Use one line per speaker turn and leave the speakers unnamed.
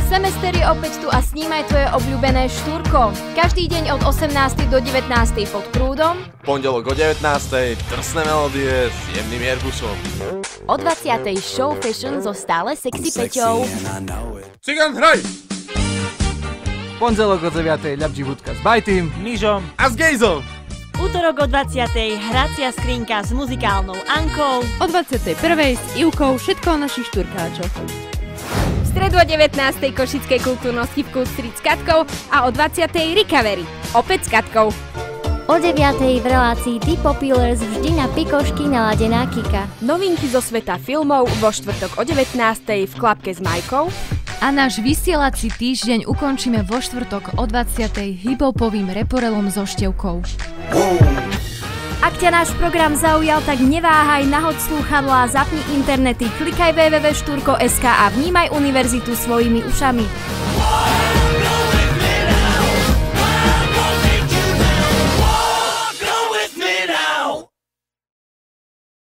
Semester je opäť tu a s ním aj tvoje obľúbené Štúrko. Každý deň od 18. do 19. pod prúdom.
Pondelok o 19. drsné melódie s jemným Airbusom.
O 20. show fashion so stále sexy Peťou.
Cigan, hraj!
Pondelok o 9. ľabdí hudka s Bajtým,
Nižom
A s Gejzom!
Útorok o 20. hracia skrinka s muzikálnou Ankou.
O 21. s Ivkou všetko o našich štúrkáčoch.
V stredu o 19. košickej kultúrnosti v Cool Street s Katkou a o 20. Recovery. Opäť s Katkou.
O 9. v relácii The Populars vždy na pikošky naladená Kika.
Novinky zo sveta filmov vo štvrtok o 19. v Klapke s Majkou.
A náš vysielací týždeň ukončíme vo štvrtok o 20. hip-hopovým reporelom so Števkou.
Ak ťa náš program zaujal, tak neváhaj, nahoď slúchadlá, zapni internety, klikaj www.štúrko.sk a vnímaj univerzitu svojimi ušami.